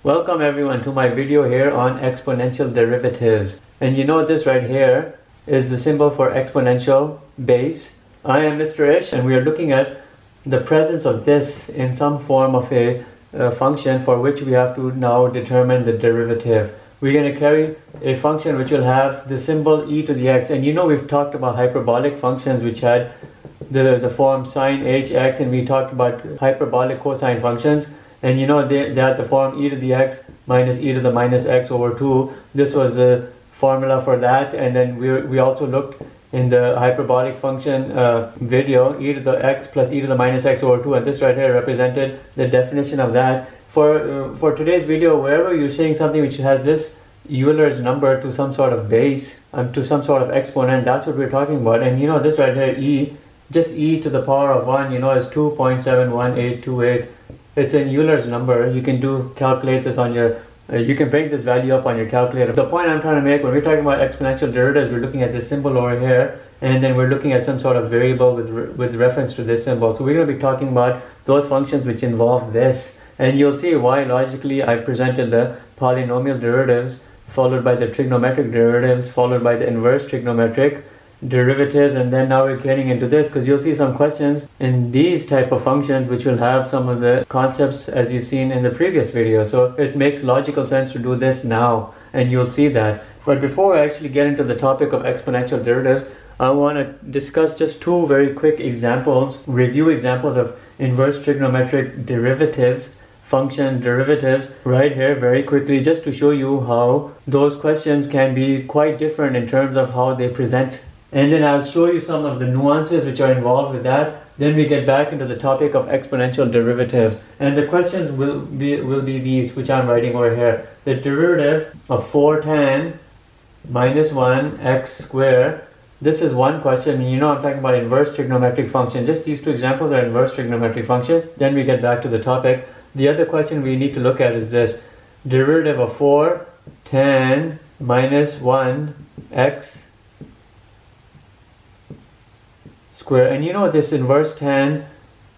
Welcome everyone to my video here on exponential derivatives. And you know this right here is the symbol for exponential base. I am Mr. Ish and we are looking at the presence of this in some form of a function for which we have to now determine the derivative. We're going to carry a function which will have the symbol e to the x, and you know we've talked about hyperbolic functions which had the form sine hx, and we talked about hyperbolic cosine functions, and you know they had the form e to the x minus e to the minus x over 2. This was the formula for that, and then we also looked in the hyperbolic function video, e to the x plus e to the minus x over 2, and this right here represented the definition of that. For today's video, wherever you're saying something which has this Euler's number to some sort of base, to some sort of exponent, that's what we're talking about. And you know this right here, e, just e to the power of 1, you know, is 2.71828. It's in Euler's number. You can calculate this on your, you can bring this value up on your calculator. The point I'm trying to make, when we're talking about exponential derivatives, we're looking at this symbol over here, and then we're looking at some sort of variable with reference to this symbol. So we're going to be talking about those functions which involve this. And you'll see why logically I've presented the polynomial derivatives, followed by the trigonometric derivatives, followed by the inverse trigonometric derivatives, and then now we're getting into this because you'll see some questions in these type of functions which will have some of the concepts as you've seen in the previous video. So it makes logical sense to do this now, and you'll see that. But before I actually get into the topic of exponential derivatives, I want to discuss just two very quick examples, review examples of inverse trigonometric derivatives, function derivatives right here very quickly, just to show you how those questions can be quite different in terms of how they present. And then I'll show you some of the nuances which are involved with that. Then we get back into the topic of exponential derivatives. And the questions will be these, which I'm writing over here. The derivative of 4 tan minus 1 x squared. This is one question. You know I'm talking about inverse trigonometric function. Just these two examples are inverse trigonometric function. Then we get back to the topic. The other question we need to look at is this. Derivative of 4 tan minus 1 x square. And you know this inverse tan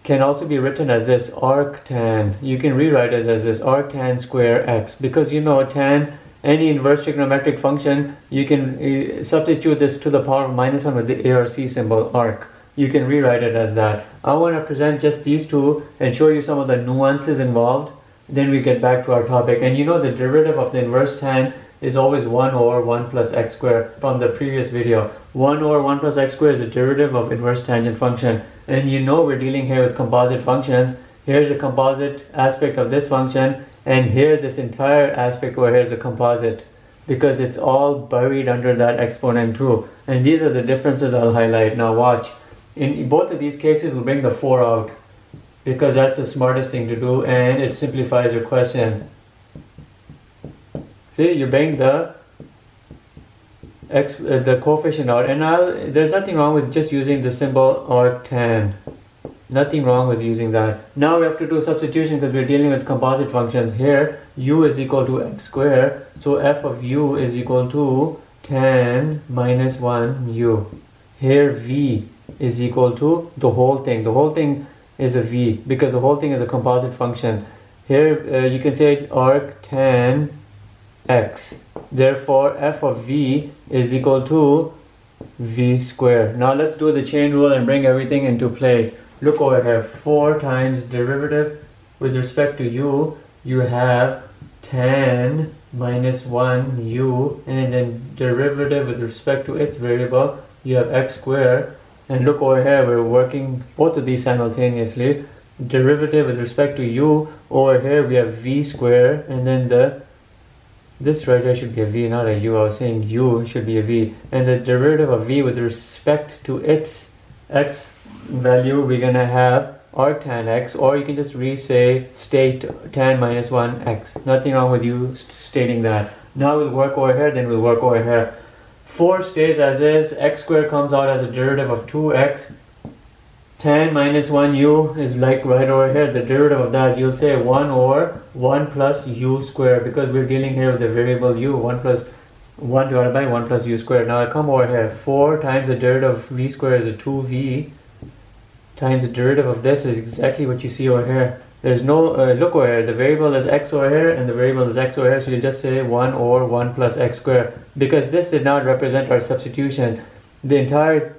can also be written as this arc tan. You can rewrite it as this arc tan square x, because you know tan, any inverse trigonometric function, you can substitute this to the power of minus 1 with the a or c symbol, arc. You can rewrite it as that. I want to present just these two and show you some of the nuances involved. Then we get back to our topic. And you know the derivative of the inverse tan is always 1 over 1 plus x squared from the previous video. 1 over 1 plus x squared is the derivative of inverse tangent function. And you know we're dealing here with composite functions. Here's the composite aspect of this function, and here this entire aspect over here is a composite, because it's all buried under that exponent too. And these are the differences I'll highlight. Now watch. In both of these cases, we'll bring the 4 out, because that's the smartest thing to do and it simplifies your question. See, you bring the coefficient out, and there's nothing wrong with just using the symbol arctan. Nothing wrong with using that. Now we have to do substitution because we're dealing with composite functions. Here, u is equal to x squared, so f of u is equal to tan minus 1 u. Here, v is equal to the whole thing. The whole thing is a v because the whole thing is a composite function. Here you can say arc tan x. Therefore f of v is equal to v squared. Now let's do the chain rule and bring everything into play. Look over here. 4 times derivative with respect to u, you have tan minus 1 u, and then derivative with respect to its variable, you have x squared. And look over here, we're working both of these simultaneously. Derivative with respect to u, over here we have v squared, and then this right here should be a v, not a u. I was saying u should be a v. And the derivative of v with respect to its x value, we're going to have arc tan x, or you can just state tan minus 1 x. Nothing wrong with you stating that. Now we'll work over here, then we'll work over here. 4 stays as is, x squared comes out as a derivative of 2x. Tan minus 1 u is like right over here, the derivative of that, you'll say 1 over 1 plus u squared, because we're dealing here with the variable u, 1 divided by 1 plus u squared. Now I come over here, 4 times the derivative of v squared is a 2v, times the derivative of this is exactly what you see over here. There's no, look over here, the variable is x over here and the variable is x over here, so you just say 1 over 1 plus x squared. Because this did not represent our substitution, the entire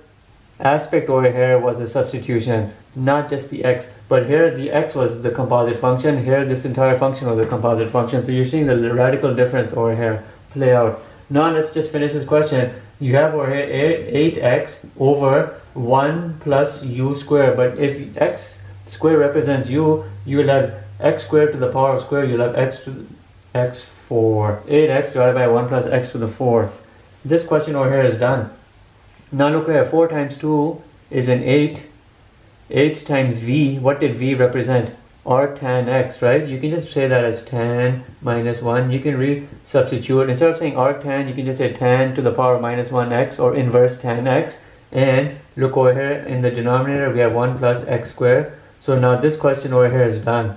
aspect over here was a substitution, not just the x. But here the x was the composite function, here this entire function was a composite function. So you're seeing the radical difference over here play out. Now let's just finish this question. You have over here 8x over 1 plus u squared, but if x square represents u, you will have x squared to the power of square, you'll have x4. 8x divided by 1 plus x to the 4th. This question over here is done. Now look here, 4 times 2 is an 8. 8 times v, what did v represent? Arc tan x, right? You can just say that as tan minus 1. You can re-substitute. Instead of saying arc tan, you can just say tan to the power of minus 1x or inverse tan x. And look over here, in the denominator we have 1 plus x squared. So now this question over here is done.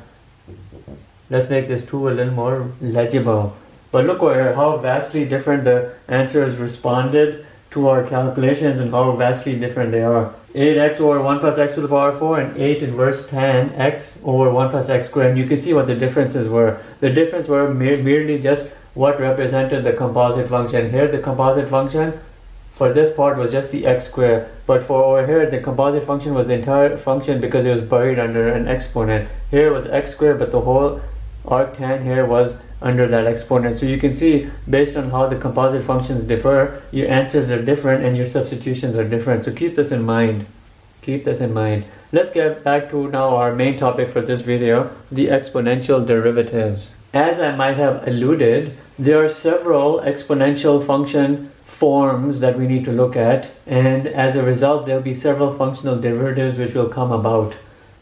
Let's make this 2 a little more legible. But look over here, how vastly different the answers responded to our calculations and how vastly different they are. 8x over 1 plus x to the power 4 and 8 inverse tan x over 1 plus x squared. And you can see what the differences were. The difference were merely just what represented the composite function. Here the composite function for this part was just the x squared, but for over here the composite function was the entire function because it was buried under an exponent. Here was x squared, but the whole arctan here was under that exponent. So you can see based on how the composite functions differ, your answers are different and your substitutions are different. So keep this in mind. Keep this in mind. Let's get back to now our main topic for this video, the exponential derivatives. As I might have alluded, there are several exponential function forms that we need to look at, and as a result there will be several functional derivatives which will come about.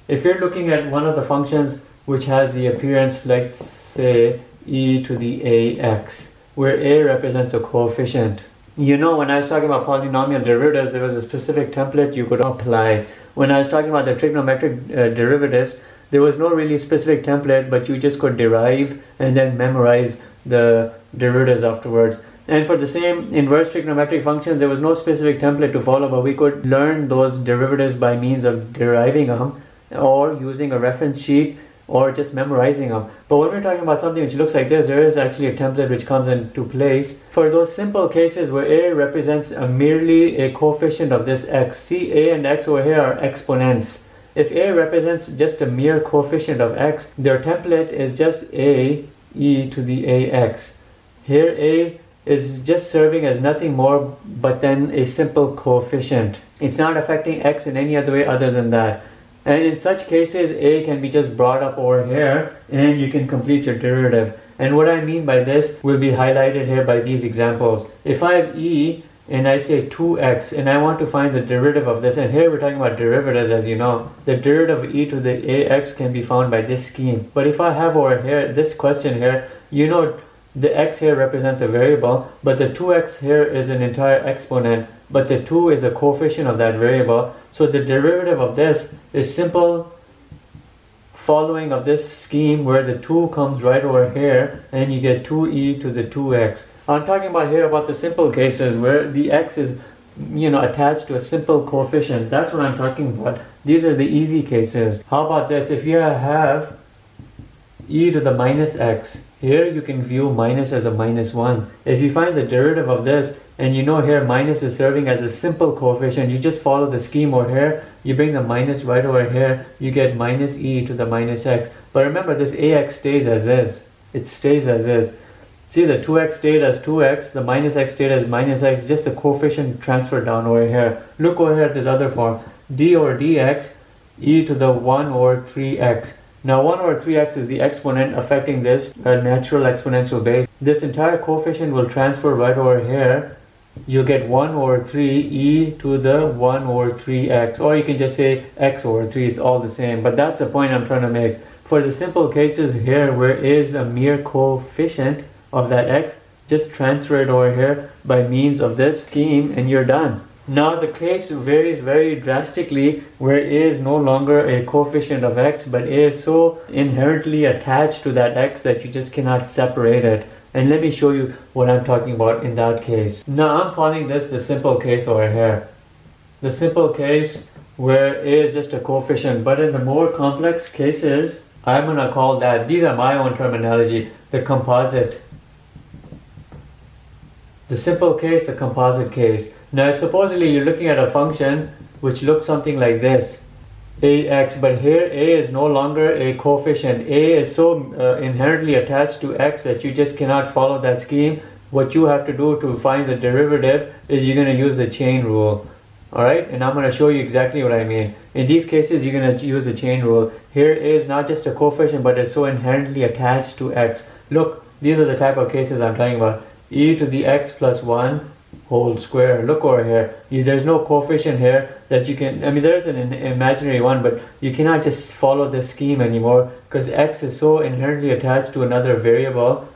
If you're looking at one of the functions which has the appearance, let's say e to the ax, where a represents a coefficient. You know, when I was talking about polynomial derivatives, there was a specific template you could apply. When I was talking about the trigonometric derivatives, there was no really specific template, but you just could derive and then memorize the derivatives afterwards. And for the same inverse trigonometric functions, there was no specific template to follow, but we could learn those derivatives by means of deriving them or using a reference sheet or just memorizing them. But when we're talking about something which looks like this, there is actually a template which comes into place. For those simple cases where a represents merely a coefficient of this x, see a and x over here are exponents. If a represents just a mere coefficient of x, their template is just a e to the ax. Here a is just serving as nothing more but then a simple coefficient. It's not affecting x in any other way other than that. And in such cases, a can be just brought up over here and you can complete your derivative. And what I mean by this will be highlighted here by these examples. If I have e and I say 2x and I want to find the derivative of this, and here we're talking about derivatives, as you know, the derivative of e to the ax can be found by this scheme. But if I have over here this question here, you know the x here represents a variable, but the 2x here is an entire exponent, but the 2 is a coefficient of that variable. So the derivative of this is simple following of this scheme where the 2 comes right over here and you get 2e to the 2x. I'm talking about here about the simple cases where the x is attached to a simple coefficient. That's what I'm talking about. These are the easy cases. How about this? If you have e to the minus x, here you can view minus as a minus 1. If you find the derivative of this, and you know here minus is serving as a simple coefficient, you just follow the scheme over here, you bring the minus right over here, you get minus e to the minus x. But remember, this ax stays as is. It stays as is. See, the 2x stayed as 2x, the minus x stayed as minus x, just the coefficient transferred down over here. Look over here at this other form, d over dx, e to the 1 over 3x. Now 1 over 3x is the exponent affecting this natural exponential base. This entire coefficient will transfer right over here. You'll get 1 over 3 e to the 1 over 3x, or you can just say x over 3, it's all the same. But that's the point I'm trying to make. For the simple cases here where a is a mere coefficient of that x, just transfer it over here by means of this scheme and you're done. Now the case varies very drastically where a is no longer a coefficient of x, but a is so inherently attached to that x that you just cannot separate it. And let me show you what I'm talking about in that case. Now I'm calling this the simple case over here. The simple case where a is just a coefficient, but in the more complex cases, I'm going to call that, these are my own terminology, the composite. The simple case, the composite case. Now if supposedly you're looking at a function which looks something like this, ax, but here a is no longer a coefficient. A is so inherently attached to x that you just cannot follow that scheme. What you have to do to find the derivative is you're going to use the chain rule. Alright, and I'm going to show you exactly what I mean. In these cases you're going to use the chain rule. Here a is not just a coefficient but it's so inherently attached to x. Look, these are the type of cases I'm talking about. E to the x plus 1 whole square. Look over here. There's no coefficient here that you can, I mean there's an imaginary one, but you cannot just follow this scheme anymore because x is so inherently attached to another variable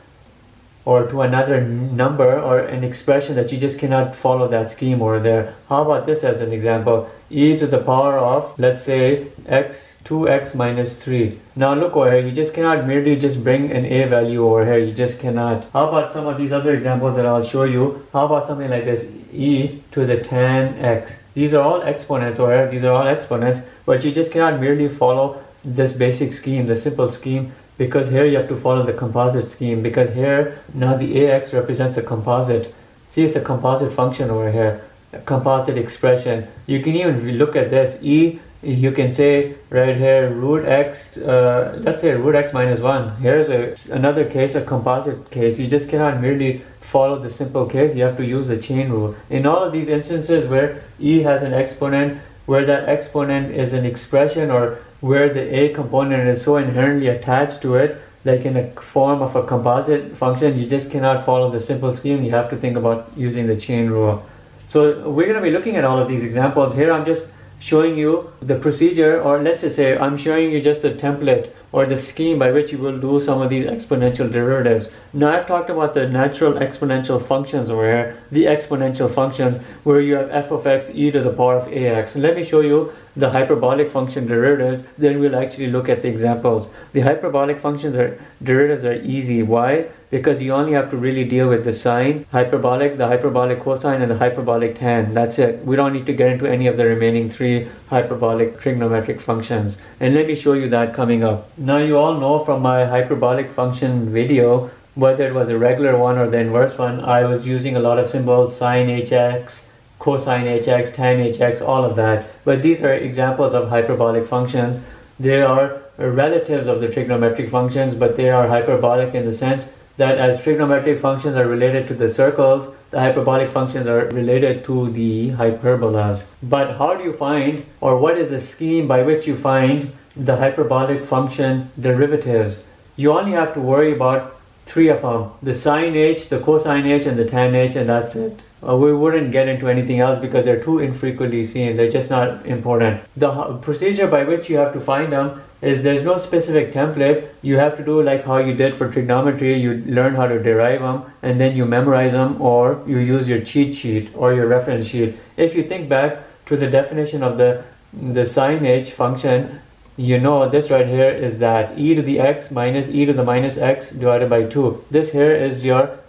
or to another number or an expression that you just cannot follow that scheme over there. How about this as an example? E to the power of, let's say, 2x minus 3. Now look over here, you just cannot merely just bring an a value over here, you just cannot. How about some of these other examples that I'll show you? How about something like this, e to the tan x. These are all exponents over here, these are all exponents, but you just cannot merely follow this basic scheme, the simple scheme, because here you have to follow the composite scheme, because here now the ax represents a composite. See, it's a composite function over here, a composite expression. You can even look at this, e, you can say right here root x, let's say root x minus 1. Here's another case, a composite case. You just cannot merely follow the simple case, you have to use the chain rule. In all of these instances where e has an exponent, where that exponent is an expression, or where the a component is so inherently attached to it, like in a form of a composite function, you just cannot follow the simple scheme. You have to think about using the chain rule. So we're going to be looking at all of these examples. Here I'm just showing you the procedure, or let's just say I'm showing you just a template or the scheme by which you will do some of these exponential derivatives. Now I've talked about the natural exponential functions over here, the exponential functions where you have f of x e to the power of ax. And let me show you the hyperbolic function derivatives, then we'll actually look at the examples. The hyperbolic derivatives are easy. Why? Because you only have to really deal with the sine, hyperbolic, the hyperbolic cosine, and the hyperbolic tan. That's it. We don't need to get into any of the remaining three hyperbolic trigonometric functions. And let me show you that coming up. Now you all know from my hyperbolic function video, whether it was a regular one or the inverse one, I was using a lot of symbols, sine hx, cosine hx, tan hx, all of that. But these are examples of hyperbolic functions. They are relatives of the trigonometric functions, but they are hyperbolic in the sense that as trigonometric functions are related to the circles, the hyperbolic functions are related to the hyperbolas. But how do you find, or what is the scheme by which you find the hyperbolic function derivatives? You only have to worry about three of them, the sine h, the cosine h, and the tan h, and that's it. We wouldn't get into anything else because they're too infrequently seen. They're just not important. The procedure by which you have to find them is there's no specific template. You have to do like how you did for trigonometry. You learn how to derive them and then you memorize them, or you use your cheat sheet or your reference sheet. If you think back to the definition of the sine h function, you know this right here is that e to the x minus e to the minus x divided by 2. This here is your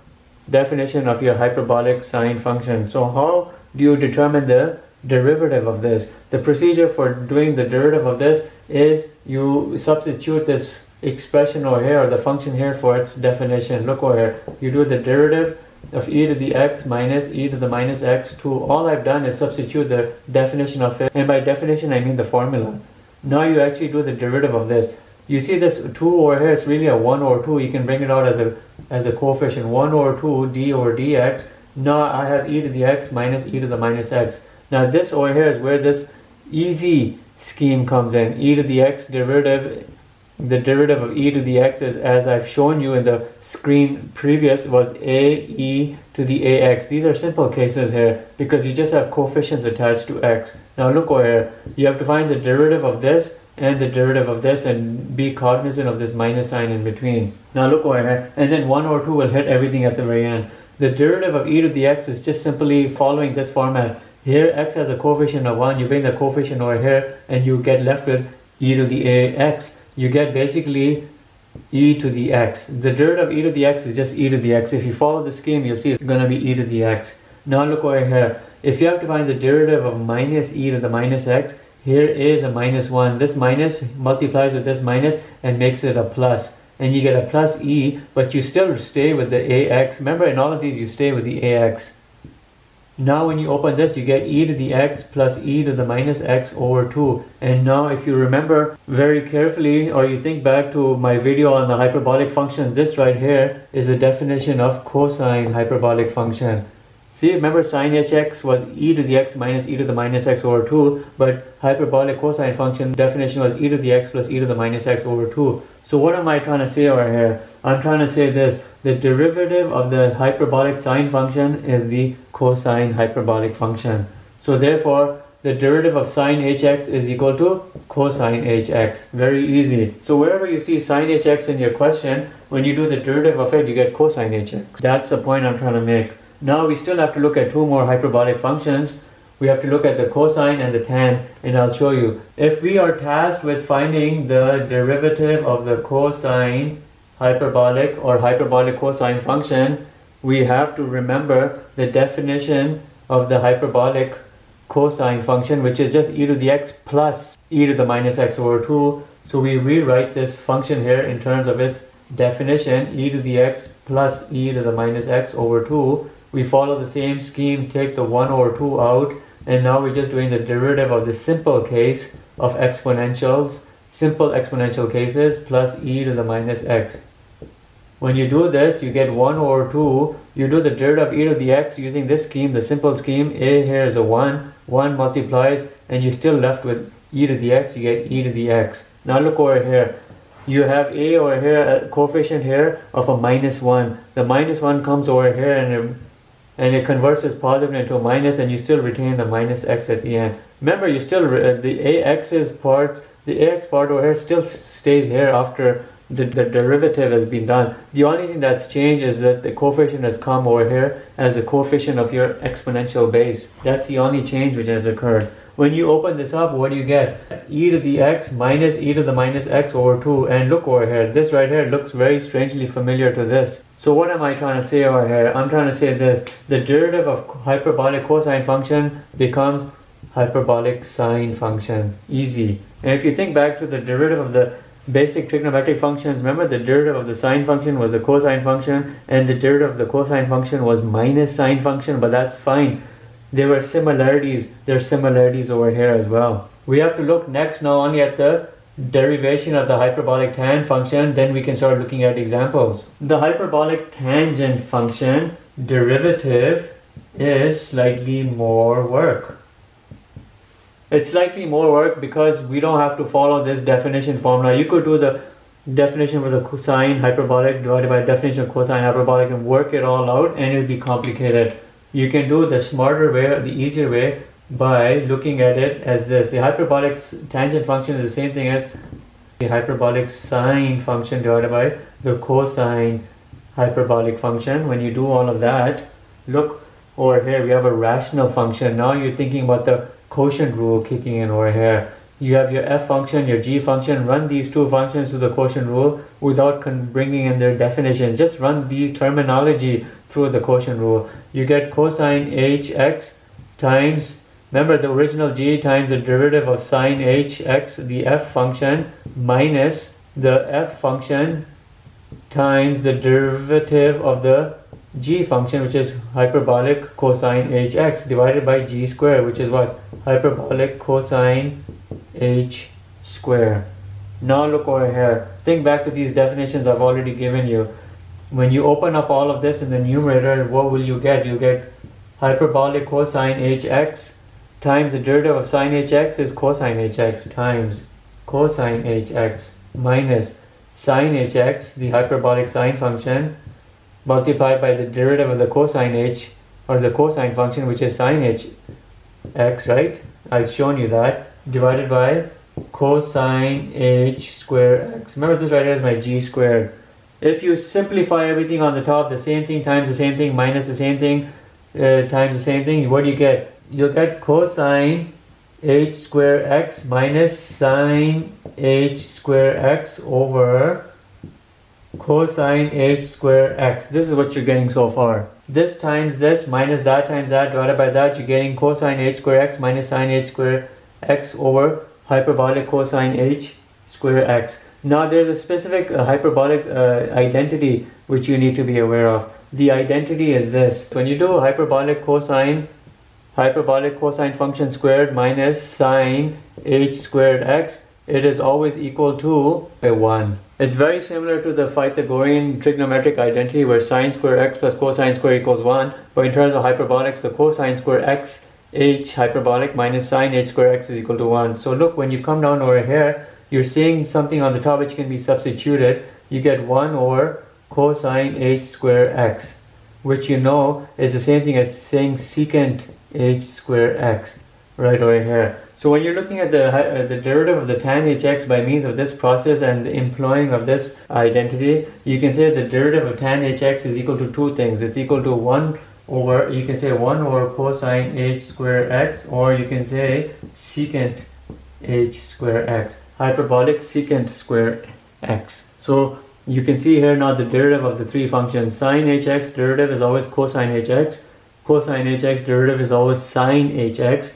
definition of your hyperbolic sine function. So how do you determine the derivative of this? The procedure for doing the derivative of this is you substitute this expression over here, or the function here, for its definition. Look over here. You do the derivative of e to the x minus e to the minus x 2. All I've done is substitute the definition of it, and by definition I mean the formula. Now you actually do the derivative of this. You see this 2 over here, it's really a 1 over 2. You can bring it out as a coefficient, 1 over 2 d over dx. Now I have e to the x minus e to the minus x. Now this over here is where this easy scheme comes in. E to the x derivative, the derivative of e to the x is, as I've shown you in the screen previous, was a e to the ax. These are simple cases here because you just have coefficients attached to x. Now look over here. You have to find the derivative of this and the derivative of this and be cognizant of this minus sign in between. Now look over here, and then 1 over 2 will hit everything at the very end. The derivative of e to the x is just simply following this format. Here x has a coefficient of 1, you bring the coefficient over here and you get left with e to the ax. You get basically e to the x. The derivative of e to the x is just e to the x. If you follow the scheme, you'll see it's going to be e to the x. Now look over here. If you have to find the derivative of minus e to the minus x, here is a minus 1. This minus multiplies with this minus and makes it a plus. And you get a plus e, but you still stay with the ax. Remember, in all of these, you stay with the ax. Now when you open this, you get e to the x plus e to the minus x over 2. And now if you remember very carefully, or you think back to my video on the hyperbolic function, this right here is a definition of cosine hyperbolic function. See, remember sine hx was e to the x minus e to the minus x over 2, but hyperbolic cosine function definition was e to the x plus e to the minus x over 2. So what am I trying to say over here? I'm trying to say this: the derivative of the hyperbolic sine function is the cosine hyperbolic function. So therefore, the derivative of sine hx is equal to cosine hx. Very easy. So wherever you see sine hx in your question, when you do the derivative of it, you get cosine hx. That's the point I'm trying to make. Now we still have to look at two more hyperbolic functions. We have to look at the cosine and the tan, and I'll show you. If we are tasked with finding the derivative of the cosine hyperbolic or hyperbolic cosine function, we have to remember the definition of the hyperbolic cosine function, which is just e to the x plus e to the minus x over 2. So we rewrite this function here in terms of its definition, e to the x plus e to the minus x over 2. We follow the same scheme, take the 1 over 2 out, and now we're just doing the derivative of the simple case of exponentials, simple exponential cases, plus e to the minus x. When you do this, you get 1 over 2. You do the derivative of e to the x using this scheme, the simple scheme. A here is a 1. 1 multiplies, and you're still left with e to the x. You get e to the x. Now look over here. You have a over here, a coefficient here of a minus 1. The minus 1 comes over here and it converts as positive into a minus, and you still retain the minus x at the end. Remember, you still the ax part over here still stays here after the derivative has been done. The only thing that's changed is that the coefficient has come over here as a coefficient of your exponential base. That's the only change which has occurred. When you open this up, what do you get? E to the x minus e to the minus x over 2. And look over here, this right here looks very strangely familiar to this. So what am I trying to say over here? I'm trying to say this: the derivative of hyperbolic cosine function becomes hyperbolic sine function. Easy. And if you think back to the derivative of the basic trigonometric functions, remember the derivative of the sine function was the cosine function, and the derivative of the cosine function was minus sine function, but that's fine. There were similarities. There are similarities over here as well. We have to look next now only at the derivation of the hyperbolic tan function, then we can start looking at examples. The hyperbolic tangent function derivative is slightly more work. It's slightly more work because we don't have to follow this definition formula. You could do the definition for the cosine hyperbolic divided by definition of cosine hyperbolic and work it all out, and it will be complicated. You can do the smarter way or the easier way by looking at it as this. The hyperbolic tangent function is the same thing as the hyperbolic sine function divided by the cosine hyperbolic function. When you do all of that, look over here, we have a rational function. Now you're thinking about the quotient rule kicking in over here. You have your f function, your g function. Run these two functions through the quotient rule without bringing in their definitions. Just run the terminology through the quotient rule. You get cosine hx times, remember the original g times the derivative of sine hx, the f function, minus the f function times the derivative of the g function, which is hyperbolic cosine hx, divided by g square, which is what? Hyperbolic cosine h square. Now look over here. Think back to these definitions I've already given you. When you open up all of this in the numerator, what will you get? You get hyperbolic cosine hx times the derivative of sine hx is cosine hx times cosine hx minus sine hx, the hyperbolic sine function, multiplied by the derivative of the cosine h or the cosine function, which is sine hx, right? I've shown you that, divided by cosine h square x. Remember, this right here is my g squared. If you simplify everything on the top, the same thing times the same thing minus the same thing times the same thing, what do you get? You'll get cosine h square x minus sine h square x over cosine h square x. This is what you're getting so far. This times this minus that times that divided by that, you're getting cosine h square x minus sine h square x over hyperbolic cosine h square x. Now there's a specific hyperbolic identity which you need to be aware of. The identity is this: when you do hyperbolic cosine function squared minus sine h squared x, it is always equal to a 1. It's very similar to the Pythagorean trigonometric identity where sine square x plus cosine square equals 1, but in terms of hyperbolics, the cosine square x h hyperbolic minus sine h square x is equal to 1. So look, when you come down over here, you're seeing something on the top which can be substituted. You get 1 over cosine h square x, which you know is the same thing as saying secant h square x right over here. So when you're looking at the derivative of the tan hx by means of this process and the employing of this identity, you can say the derivative of tan hx is equal to two things. It's equal to 1 over, you can say 1 over cosine h square x, or you can say secant h square x, hyperbolic secant square x. So you can see here now the derivative of the three functions. Sine hx derivative is always cosine hx. Cosine hx derivative is always sine hx.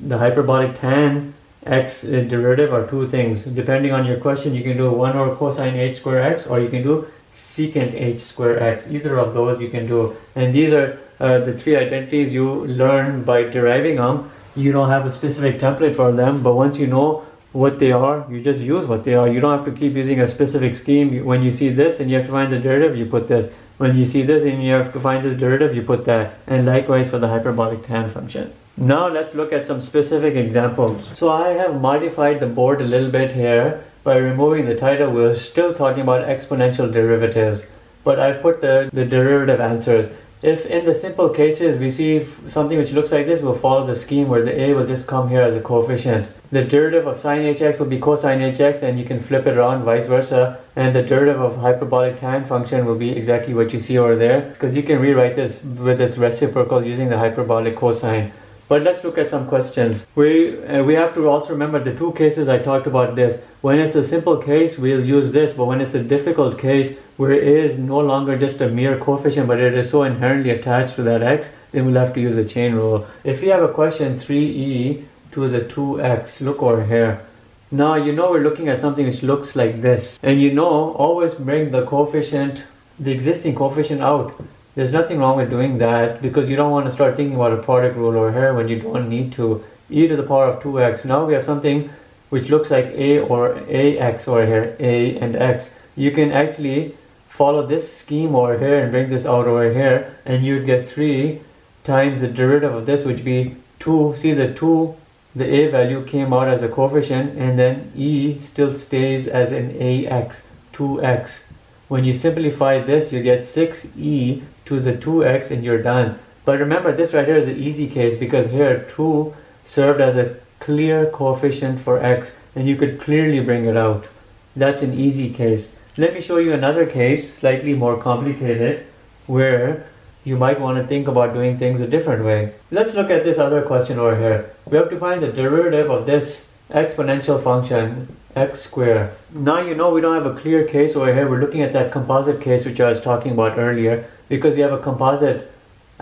The hyperbolic tan x derivative are two things. Depending on your question, you can do 1 over cosine h square x, or you can do secant h square x. Either of those you can do. And these are the three identities you learn by deriving them. You don't have a specific template for them, but once you know what they are, you just use what they are. You don't have to keep using a specific scheme. When you see this and you have to find the derivative, you put this. When you see this and you have to find this derivative, you put that. And likewise for the hyperbolic tan function. Now let's look at some specific examples. So I have modified the board a little bit here by removing the title. We're still talking about exponential derivatives, but I've put the derivative answers. If in the simple cases we see something which looks like this, we'll follow the scheme where the a will just come here as a coefficient. The derivative of sine hx will be cosine hx, and you can flip it around vice versa. And the derivative of hyperbolic tan function will be exactly what you see over there, because you can rewrite this with its reciprocal using the hyperbolic cosine. But let's look at some questions. We have to also remember the two cases I talked about this. When it's a simple case, we'll use this, but when it's a difficult case where it is no longer just a mere coefficient, but it is so inherently attached to that x, then we'll have to use a chain rule. If you have a question 3e to the 2x, look over here. Now you know we're looking at something which looks like this. And you know, always bring the coefficient, the existing coefficient out. There's nothing wrong with doing that, because you don't want to start thinking about a product rule over here when you don't need to. E to the power of 2x. Now we have something which looks like a or ax over here, a and x. You can actually follow this scheme over here and bring this out over here, and you'd get 3 times the derivative of this, which would be 2. See, the 2, the a value came out as a coefficient, and then e still stays as an ax, 2x. When you simplify this, you get 6e to the 2x, and you're done. But remember, this right here is an easy case, because here 2 served as a clear coefficient for x, and you could clearly bring it out. That's an easy case. Let me show you another case, slightly more complicated, where you might want to think about doing things a different way. Let's look at this other question over here. We have to find the derivative of this exponential function, x squared. Now you know we don't have a clear case over here. We're looking at that composite case which I was talking about earlier, because we have a composite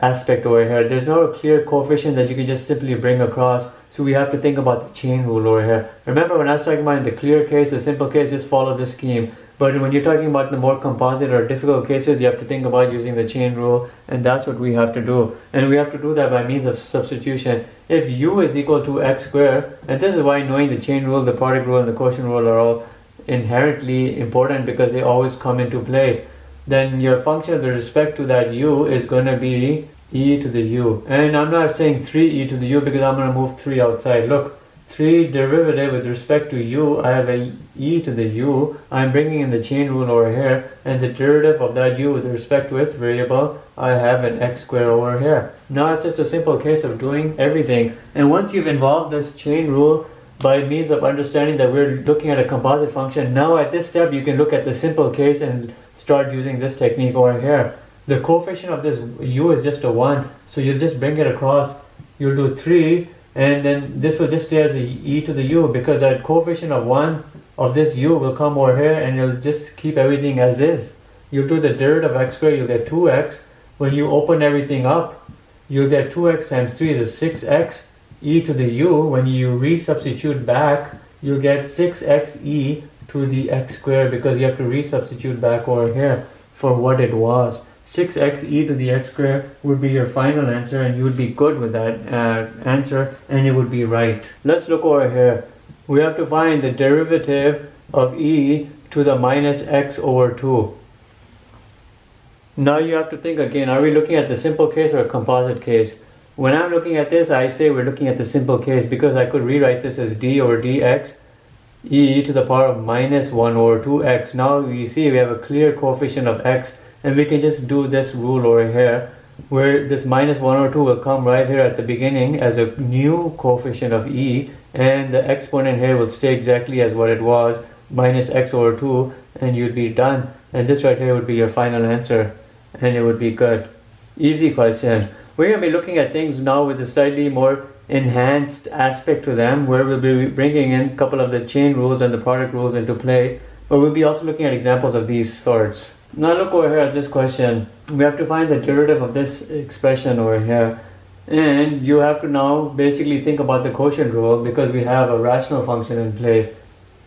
aspect over here. There's no clear coefficient that you can just simply bring across, so we have to think about the chain rule over here. Remember, when I was talking about in the clear case, the simple case, just follow this scheme. But when you're talking about the more composite or difficult cases, you have to think about using the chain rule, and that's what we have to do. And we have to do that by means of substitution. If u is equal to x squared, and this is why knowing the chain rule, the product rule, and the quotient rule are all inherently important, because they always come into play, then your function with respect to that u is going to be e to the u. And I'm not saying 3e to the u because I'm going to move 3 outside. Look, 3 derivative with respect to u, I have a e to the u. I'm bringing in the chain rule over here, and the derivative of that u with respect to its variable, I have an x squared over here. Now it's just a simple case of doing everything. And once you've involved this chain rule by means of understanding that we're looking at a composite function, now at this step you can look at the simple case and start using this technique over here. The coefficient of this u is just a 1, so you'll just bring it across. You'll do 3, and then this will just stay as a e to the u, because that coefficient of 1 of this u will come over here, and you'll just keep everything as is. You'll do the derivative of x squared, you'll get 2x. When you open everything up, you'll get 2x times 3 is 6x, e to the u, when you resubstitute back, you get 6xe to the x squared, because you have to resubstitute back over here for what it was. 6xe to the x squared would be your final answer, and you would be good with that answer, and it would be right. Let's look over here. We have to find the derivative of e to the minus x over 2. Now you have to think again, are we looking at the simple case or a composite case? When I'm looking at this, I say we're looking at the simple case, because I could rewrite this as d over dx e to the power of minus 1 over 2x. Now you see we have a clear coefficient of x, and we can just do this rule over here, where this minus 1 over 2 will come right here at the beginning as a new coefficient of e, and the exponent here will stay exactly as what it was, minus x over 2, and you'd be done. And this right here would be your final answer, and it would be good. Easy question. We're going to be looking at things now with a slightly more enhanced aspect to them, where we'll be bringing in a couple of the chain rules and the product rules into play, but we'll be also looking at examples of these sorts. Now look over here at this question. We have to find the derivative of this expression over here, and you have to now basically think about the quotient rule, because we have a rational function in play.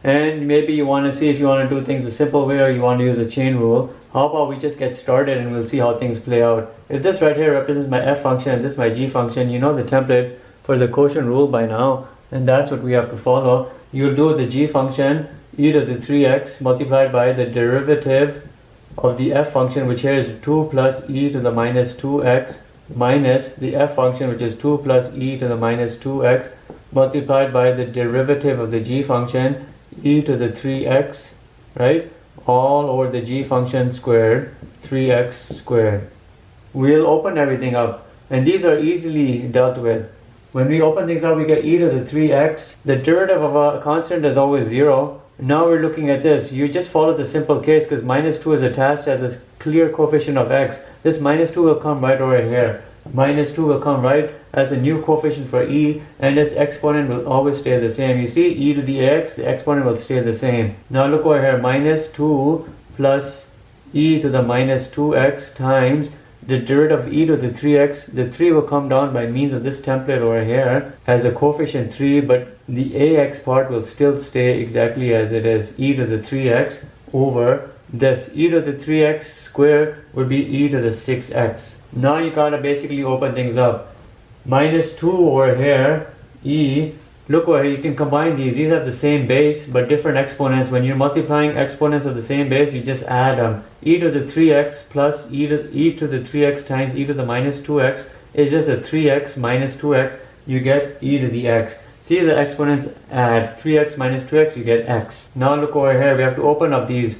And maybe you want to see if you want to do things a simple way, or you want to use a chain rule. How about we just get started and we'll see how things play out. If this right here represents my f function and this my g function, you know the template for the quotient rule by now, and that's what we have to follow. You'll do the g function e to the 3x multiplied by the derivative of the f function, which here is 2 plus e to the minus 2x, minus the f function, which is 2 plus e to the minus 2x, multiplied by the derivative of the g function e to the 3x, right, all over the g function squared, 3x squared. We'll open everything up, and these are easily dealt with. When we open things up, we get e to the 3x. The derivative of a constant is always 0. Now we're looking at this. You just follow the simple case, because minus 2 is attached as a clear coefficient of x. This minus 2 will come right over here. Minus 2 will come right as a new coefficient for e, and its exponent will always stay the same. You see, e to the ax, the exponent will stay the same. Now look over here, minus 2 plus e to the minus 2x times the derivative of e to the 3x. The 3 will come down by means of this template over here as a coefficient 3, but the ax part will still stay exactly as it is, e to the 3x over this. E to the 3x squared would be e to the 6x. Now you gotta basically open things up. Minus 2 over here, e, look over here, you can combine these. These have the same base but different exponents. When you're multiplying exponents of the same base, you just add them. E to the 3x plus e to the 3x times e to the minus 2x is just a 3x minus 2x. You get e to the x. See, the exponents add. 3x minus 2x, you get x. Now look over here, we have to open up these.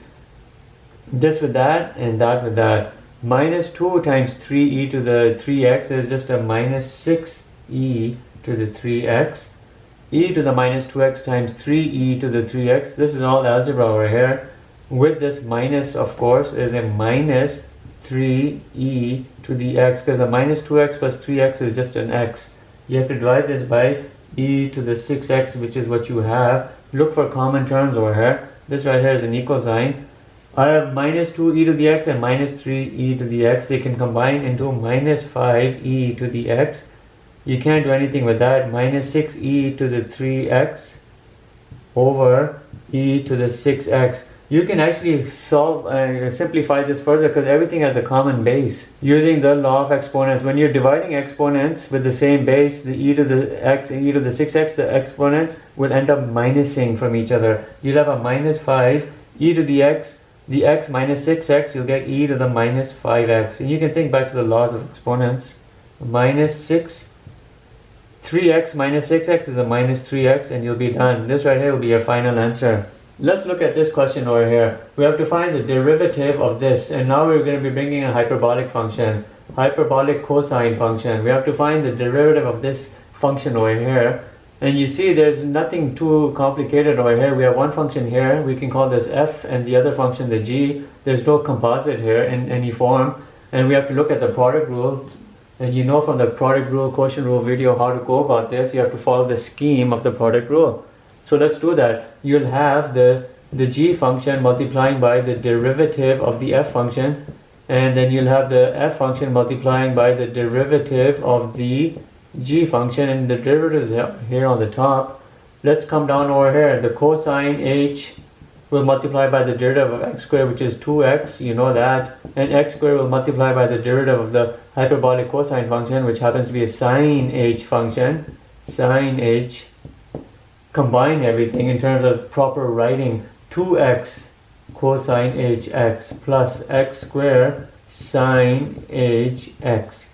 This with that and that with that. Minus 2 times 3e to the 3x is just a minus 6e to the 3x. E to the minus 2x times 3e to the 3x. This is all algebra over here. With this minus, of course, is a minus 3e to the x, because the minus 2x plus 3x is just an x. You have to divide this by e to the 6x, which is what you have. Look for common terms over here. This right here is an equal sign. I have minus 2e to the x and minus 3e to the x. They can combine into minus 5e to the x. You can't do anything with that. Minus 6e to the 3x over e to the 6x. You can actually solve simplify this further, because everything has a common base. Using the law of exponents, when you're dividing exponents with the same base, the e to the x and e to the 6x, the exponents will end up minusing from each other. You'll have a minus 5 e to the x minus 6x, you'll get e to the minus 5x. And you can think back to the laws of exponents. Minus 3x minus 6x is a minus 3x, and you'll be done. This right here will be your final answer. Let's look at this question over here. We have to find the derivative of this, and now we're going to be bringing a hyperbolic function, hyperbolic cosine function. We have to find the derivative of this function over here. And you see there's nothing too complicated over here. We have one function here, we can call this f, and the other function the g. There's no composite here in any form, and we have to look at the product rule. And you know from the product rule, quotient rule video how to go about this. You have to follow the scheme of the product rule. So let's do that. You'll have the g function multiplying by the derivative of the f function, and then you'll have the f function multiplying by the derivative of the g function, and the derivative is here on the top. Let's come down over here. The cosine h will multiply by the derivative of x squared, which is 2x, you know that, and x squared will multiply by the derivative of the hyperbolic cosine function, which happens to be a sine h function. Sine h, combine everything in terms of proper writing, 2x cosine hx plus x squared sine hx.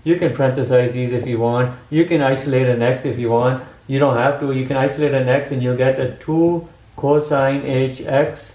You can parenthesize these if you want. You can isolate an x if you want. You don't have to. You can isolate an x and you'll get a 2 cosine hx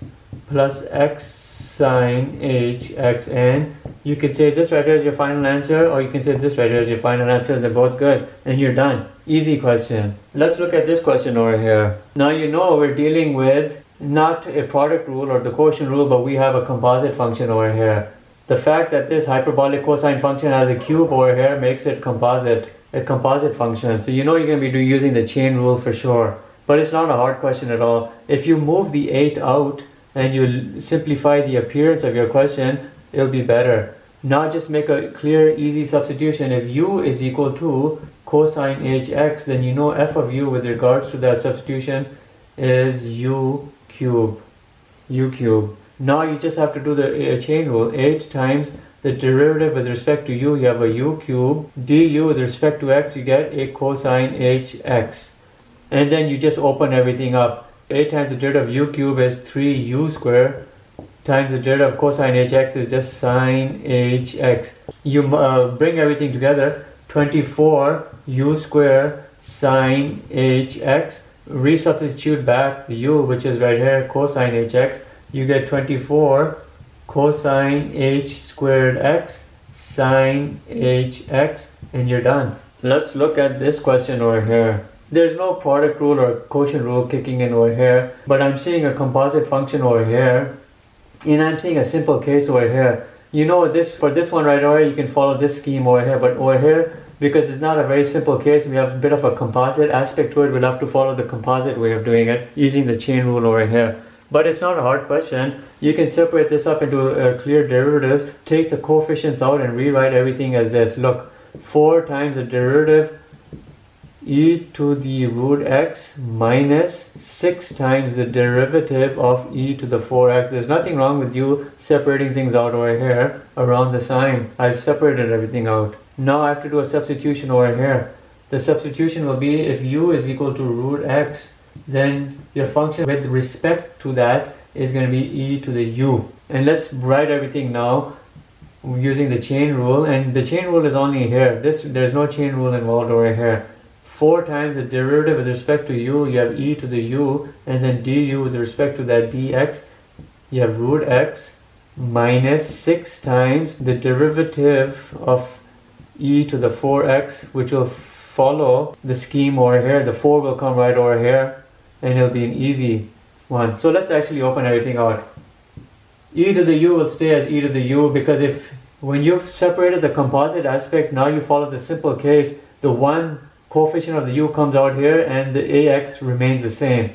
plus x sine hx, and you can say this right here is your final answer, or you can say this right here is your final answer. They're both good and you're done. Easy question. Let's look at this question over here. Now you know we're dealing with not a product rule or the quotient rule, but we have a composite function over here. The fact that this hyperbolic cosine function has a cube over here makes it a composite function. So you know you're going to be using the chain rule for sure. But it's not a hard question at all. If you move the 8 out and you simplify the appearance of your question, it'll be better. Now just make a clear, easy substitution. If u is equal to cosine hx, then you know f of u with regards to that substitution is u cube. Now you just have to do the chain rule. 8 times the derivative with respect to u, you have a u cube. du with respect to x, you get a cosine hx. And then you just open everything up. 8 times the derivative of u cube is 3u squared times the derivative of cosine hx is just sine hx. You bring everything together. 24u squared sine hx. Resubstitute back the u, which is right here, cosine hx. You get 24 cosine h squared x sine hx, and you're done. Let's look at this question over here. There's no product rule or quotient rule kicking in over here, but I'm seeing a composite function over here, and I'm seeing a simple case over here. You know this, for this one right over here, you can follow this scheme over here, but over here, because it's not a very simple case, we have a bit of a composite aspect to it. We'll have to follow the composite way of doing it using the chain rule over here. But it's not a hard question. You can separate this up into clear derivatives, take the coefficients out and rewrite everything as this. Look, 4 times the derivative e to the root x minus 6 times the derivative of e to the 4x. There's nothing wrong with you separating things out over here around the sign. I've separated everything out. Now I have to do a substitution over here. The substitution will be if u is equal to root x, then your function with respect to that is going to be e to the u. And let's write everything now using the chain rule, and the chain rule is only here. There's no chain rule involved over here. 4 times the derivative with respect to u, you have e to the u, and then du with respect to that dx, you have root x minus 6 times the derivative of e to the 4x, which will follow the scheme over here. The 4 will come right over here, and it'll be an easy one. So let's actually open everything out. E to the u will stay as e to the u, because when you've separated the composite aspect, now you follow the simple case. The one coefficient of the u comes out here and the ax remains the same.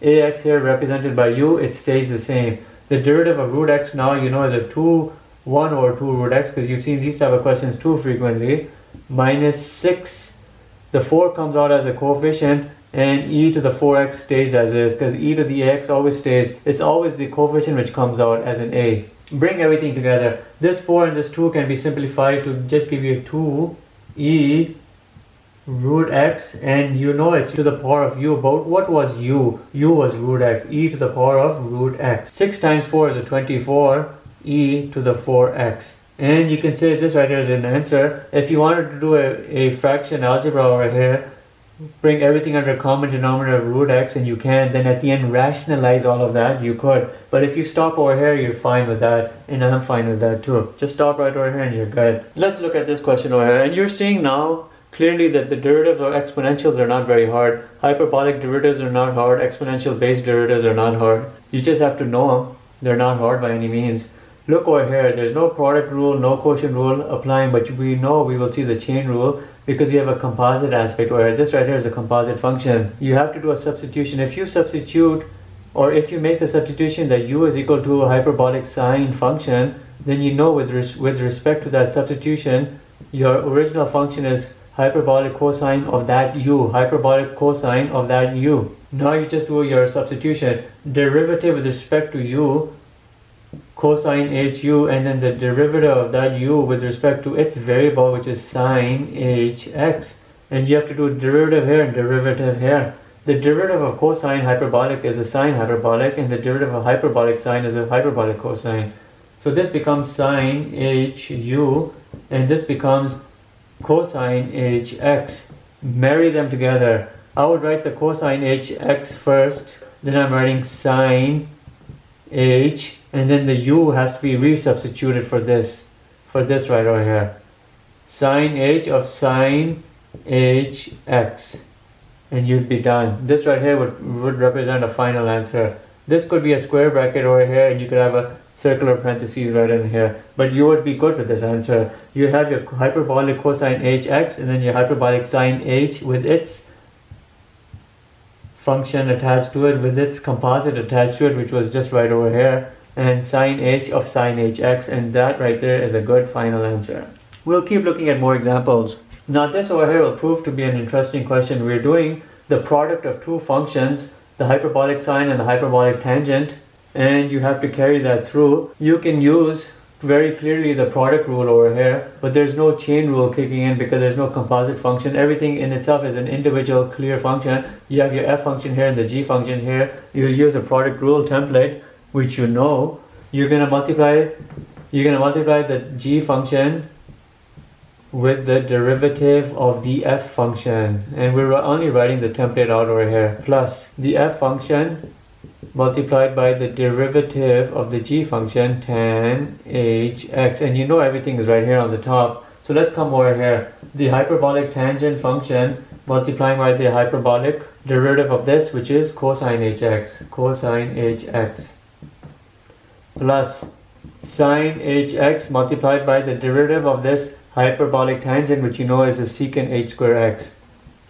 Ax here represented by u, it stays the same. The derivative of root x now you know is a 1 over 2 root x, because you've seen these type of questions too frequently. Minus 6. The 4 comes out as a coefficient, and e to the 4x stays as is, because e to the ax always stays. It's always the coefficient which comes out as an a. Bring everything together. This 4 and this 2 can be simplified to just give you 2e root x, and you know it's to the power of u. But what was u? U was root x. E to the power of root x. 6 times 4 is a 24. E to the 4x. And you can say this right here is an answer. If you wanted to do a fraction algebra over here, bring everything under common denominator of root x, and you can then at the end rationalize all of that, you could. But if you stop over here, you're fine with that, and I'm fine with that too. Just stop right over here and you're good. Let's look at this question over here, and you're seeing now clearly that the derivatives or exponentials are not very hard. Hyperbolic derivatives are not hard. Exponential based derivatives are not hard. You just have to know them. They're not hard by any means. Look over here, there's no product rule, no quotient rule applying, but we know we will see the chain rule because you have a composite aspect where this right here is a composite function. You have to do a substitution. If you substitute, or if you make the substitution that u is equal to a hyperbolic sine function, then you know with respect to that substitution, your original function is hyperbolic cosine of that u, hyperbolic cosine of that u. Now you just do your substitution. Derivative with respect to u, cosine hu, and then the derivative of that u with respect to its variable, which is sine hx. And you have to do derivative here and derivative here. The derivative of cosine hyperbolic is a sine hyperbolic, and the derivative of hyperbolic sine is a hyperbolic cosine. So this becomes sine hu, and this becomes cosine hx. Marry them together. I would write the cosine hx first, then I'm writing sine h, and then the u has to be resubstituted for this right over here. Sine h of sine hx, and you'd be done. This right here would represent a final answer. This could be a square bracket over here, and you could have a circular parentheses right in here, but you would be good with this answer. You have your hyperbolic cosine hx, and then your hyperbolic sine h with its function attached to it, with its composite attached to it, which was just right over here, and sine h of sine hx, and that right there is a good final answer. We'll keep looking at more examples. Now this over here will prove to be an interesting question. We're doing the product of two functions, the hyperbolic sine and the hyperbolic tangent, and you have to carry that through. You can use very clearly the product rule over here, but there's no chain rule kicking in because there's no composite function. Everything in itself is an individual clear function. You have your f function here and the g function here. You use a product rule template, which you know. You're gonna multiply the g function with the derivative of the f function, and we're only writing the template out over here, plus the f function multiplied by the derivative of the g function tan hx, and you know everything is right here on the top. So let's come over here. The hyperbolic tangent function multiplying by the hyperbolic derivative of this, which is cosine hx, plus sine hx multiplied by the derivative of this hyperbolic tangent, which you know is a secant h square x,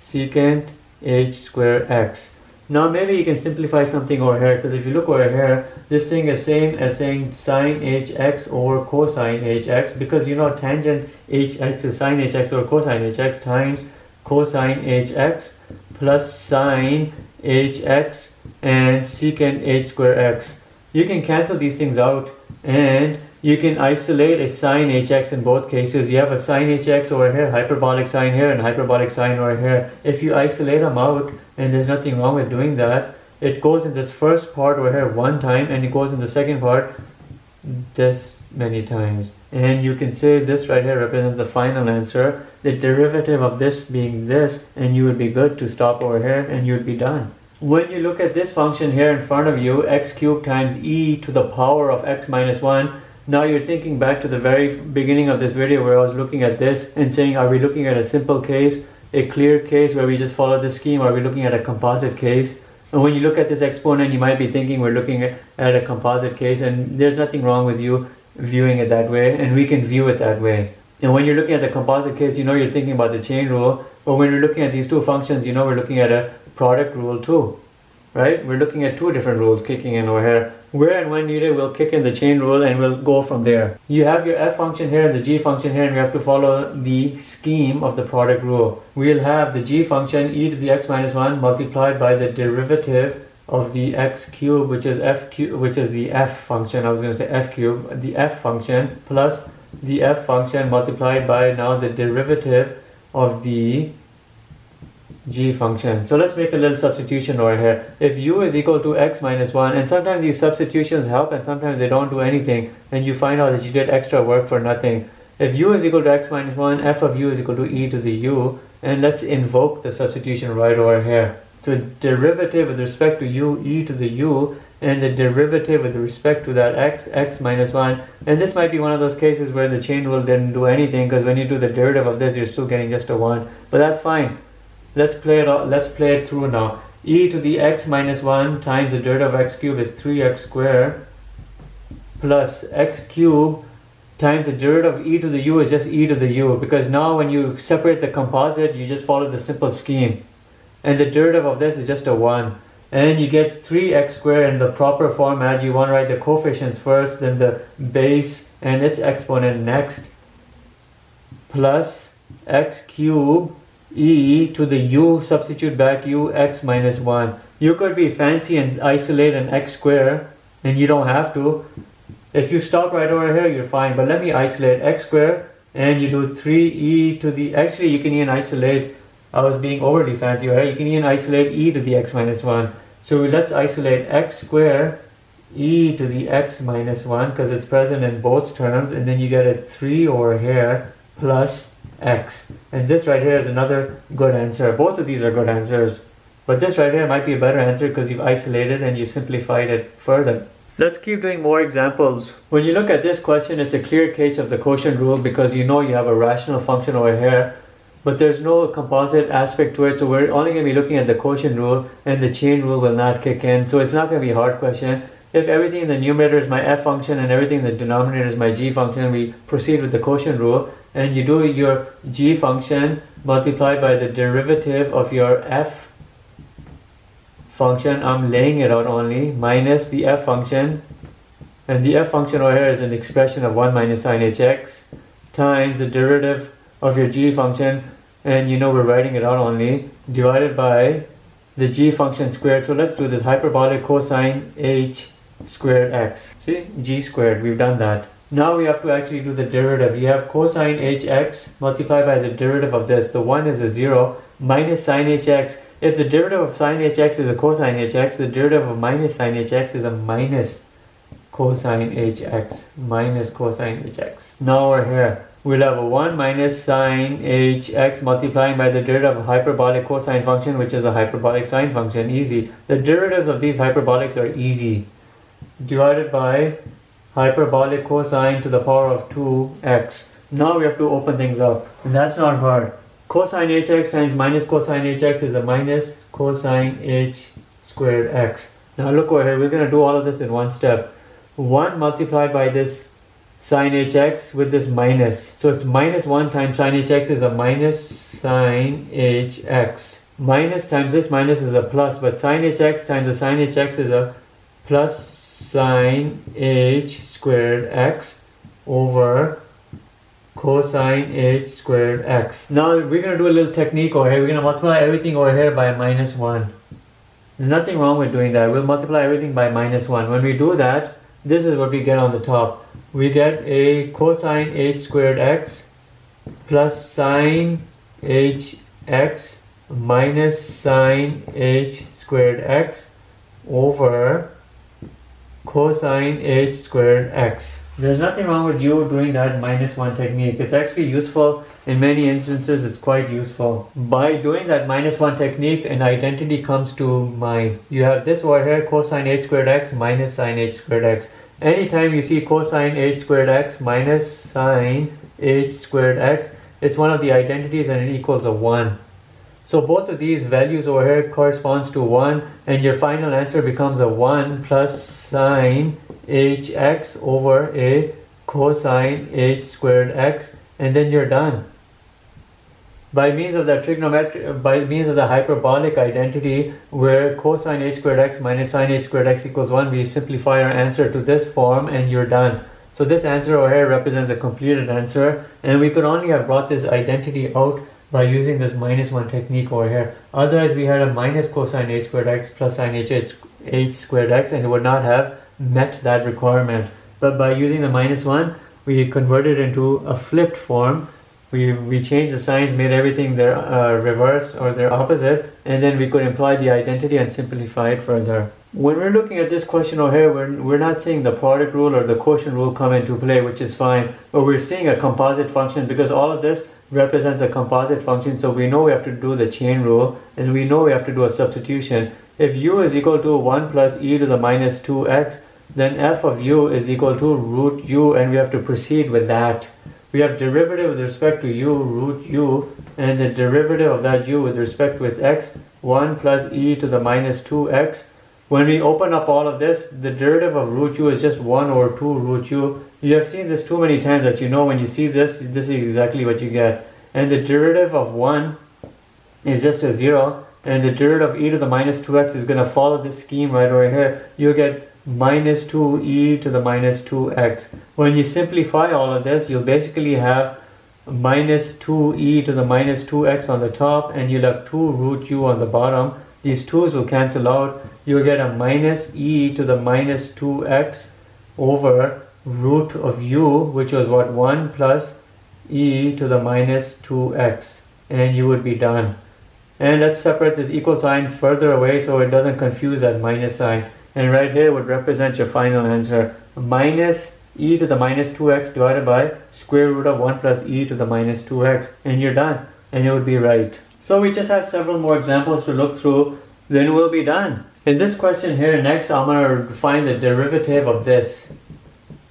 secant h square x. Now maybe you can simplify something over here, because if you look over here, this thing is same as saying sine hx over cosine hx, because you know tangent hx is sine hx over cosine hx times cosine hx plus sine hx and secant h square x. You can cancel these things out, and you can isolate a sine hx in both cases. You have a sine hx over here, hyperbolic sine here, and hyperbolic sine over here. If you isolate them out, and there's nothing wrong with doing that, it goes in this first part over here one time, and it goes in the second part this many times. And you can say this right here represents the final answer, the derivative of this being this, and you would be good to stop over here, and you would be done. When you look at this function here in front of you, x cubed times e to the power of x minus 1, now you're thinking back to the very beginning of this video where I was looking at this and saying, are we looking at a simple case, a clear case where we just follow the scheme, or are we looking at a composite case? And when you look at this exponent, you might be thinking we're looking at a composite case, and there's nothing wrong with you viewing it that way, and we can view it that way. And when you're looking at the composite case, you know you're thinking about the chain rule, but when you're looking at these two functions, you know we're looking at a product rule too, right? We're looking at two different rules kicking in over here. Where and when needed, we'll kick in the chain rule and we'll go from there. You have your f function here and the g function here, and we have to follow the scheme of the product rule. We'll have the g function e to the x minus 1 multiplied by the derivative of the x cubed, which is f cubed, which is the f function. I was going to say f cubed, the f function, plus the f function multiplied by now the derivative of the g function. So let's make a little substitution over here. If u is equal to x minus 1, and sometimes these substitutions help and sometimes they don't do anything, and you find out that you did extra work for nothing. If u is equal to x minus 1, f of u is equal to e to the u, and let's invoke the substitution right over here. So derivative with respect to u, e to the u, and the derivative with respect to that x minus 1. And this might be one of those cases where the chain rule didn't do anything, because when you do the derivative of this, you're still getting just a 1. But that's fine. Let's play it through now. E to the x minus 1 times the derivative of x cubed is 3x squared, plus x cubed times the derivative of e to the u is just e to the u, because now when you separate the composite, you just follow the simple scheme. And the derivative of this is just a 1. And you get 3x squared in the proper format. You want to write the coefficients first, then the base and its exponent next, plus x cubed e to the u, substitute back u x minus 1. You could be fancy and isolate an x square, and you don't have to. If you stop right over here, you're fine. But let me isolate x squared, and you do 3e to the... Actually, you can even isolate... I was being overly fancy, right? You can even isolate e to the x minus 1. So let's isolate x squared e to the x minus 1, because it's present in both terms, and then you get a 3 over here plus x. And this right here is another good answer. Both of these are good answers. But this right here might be a better answer because you've isolated and you simplified it further. Let's keep doing more examples. When you look at this question, it's a clear case of the quotient rule because you know you have a rational function over here, but there's no composite aspect to it, so we're only going to be looking at the quotient rule, and the chain rule will not kick in, so it's not going to be a hard question. If everything in the numerator is my f function and everything in the denominator is my g function, we proceed with the quotient rule, and you do your g function multiplied by the derivative of your f function, I'm laying it out only, minus the f function, and the f function over here is an expression of 1 minus sine hx, times the derivative of your g function, and you know we're writing it out only, divided by the g function squared. So let's do this, hyperbolic cosine h squared x. See, g squared, we've done that. Now we have to actually do the derivative. You have cosine hx multiplied by the derivative of this. The 1 is a 0, minus sine hx. If the derivative of sine hx is a cosine hx, the derivative of minus sine hx is a minus cosine hx. Minus cosine hx. Now we're here. We'll have a 1 minus sine hx multiplying by the derivative of hyperbolic cosine function, which is a hyperbolic sine function. Easy. The derivatives of these hyperbolics are easy. Divided by hyperbolic cosine to the power of 2x. Now we have to open things up, and that's not hard. Cosine hx times minus cosine hx is a minus cosine h squared x. Now look over here, we're going to do all of this in one step. 1 multiplied by this sine hx with this minus. So it's minus 1 times sine hx is a minus sine hx. Minus times this minus is a plus, but sine hx times the sine hx is a plus sine h squared x over cosine h squared x. Now we're going to do a little technique over here. We're going to multiply everything over here by minus 1. There's nothing wrong with doing that. We'll multiply everything by minus 1. When we do that, this is what we get on the top. We get a cosine h squared x plus sine h x minus sine h squared x over cosine h squared x. There's nothing wrong with you doing that minus 1 technique. It's actually useful. In many instances, it's quite useful. By doing that minus 1 technique, an identity comes to mind. You have this over here, cosine h squared x minus sine h squared x. Anytime you see cosine h squared x minus sine h squared x, it's one of the identities and it equals a 1. So both of these values over here corresponds to 1, and your final answer becomes a 1 plus sine hx over a cosine h squared x, and then you're done. By means of the trigonometric, by means of the hyperbolic identity where cosine h squared x minus sine h squared x equals 1, we simplify our answer to this form and you're done. So this answer over here represents a completed answer, and we could only have brought this identity out by using this minus 1 technique over here. Otherwise we had a minus cosine h squared x plus sine h squared x, and it would not have met that requirement. But by using the minus 1, we converted into a flipped form. We changed the signs, made everything their reverse or their opposite, and then we could imply the identity and simplify it further. When we're looking at this question over here, we're not seeing the product rule or the quotient rule come into play, which is fine, but we're seeing a composite function because all of this represents a composite function, so we know we have to do the chain rule, and we know we have to do a substitution. If u is equal to 1 plus e to the minus 2x, then f of u is equal to root u, and we have to proceed with that. We have derivative with respect to u, root u, and the derivative of that u with respect to its x, 1 plus e to the minus 2x. When we open up all of this, the derivative of root u is just 1 over 2 root u. You have seen this too many times that you know when you see this, this is exactly what you get. And the derivative of 1 is just a 0, and the derivative of e to the minus 2x is going to follow this scheme right over here. You'll get minus 2e to the minus 2x. When you simplify all of this, you'll basically have minus 2e to the minus 2x on the top, and you'll have 2 root u on the bottom. These 2's will cancel out. You'll get a minus e to the minus 2x over root of u, which was what, 1 plus e to the minus 2x, and you would be done. And let's separate this equal sign further away so it doesn't confuse that minus sign. And right here would represent your final answer. Minus e to the minus 2x divided by square root of 1 plus e to the minus 2x. And you're done. And it would be right. So we just have several more examples to look through. Then we'll be done. In this question here next, I'm going to find the derivative of this.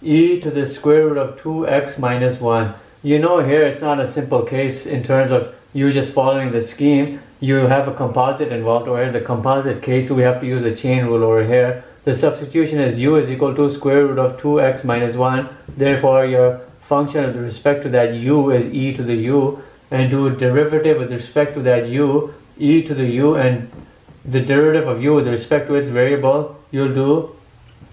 E to the square root of 2x minus 1. You know here it's not a simple case in terms of you just following the scheme. You have a composite involved over here. The composite case, we have to use a chain rule over here. The substitution is u is equal to square root of 2x minus 1. Therefore, your function with respect to that u is e to the u. And do a derivative with respect to that u, e to the u, and the derivative of u with respect to its variable, you'll do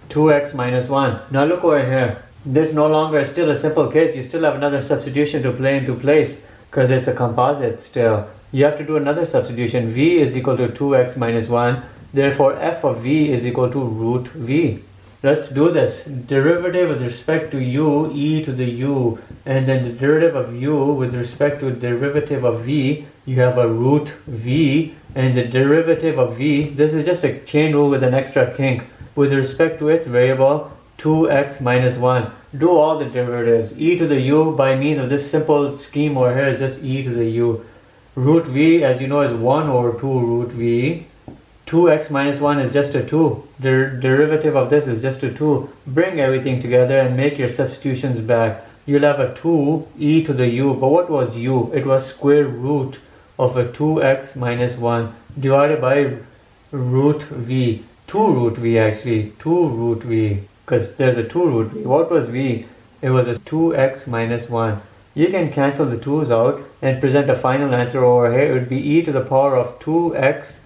2x minus 1. Now look over here. This no longer is still a simple case. You still have another substitution to play into place because it's a composite still. You have to do another substitution. V is equal to 2x minus 1. Therefore, f of v is equal to root v. Let's do this. Derivative with respect to u, e to the u. And then the derivative of u with respect to derivative of v, you have a root v. And the derivative of v, this is just a chain rule with an extra kink. With respect to its variable, 2x minus 1. Do all the derivatives. E to the u by means of this simple scheme over here is just e to the u. Root v, as you know, is 1 over 2 root v. 2x minus 1 is just a 2. Derivative of this is just a 2. Bring everything together and make your substitutions back. You'll have a 2 e to the u. But what was u? It was square root of a 2x minus 1 divided by root v. 2 root v actually. 2 root v. Because there's a 2 root v. What was v? It was a 2x minus 1. You can cancel the 2's out and present a final answer over here. It would be e to the power of 2x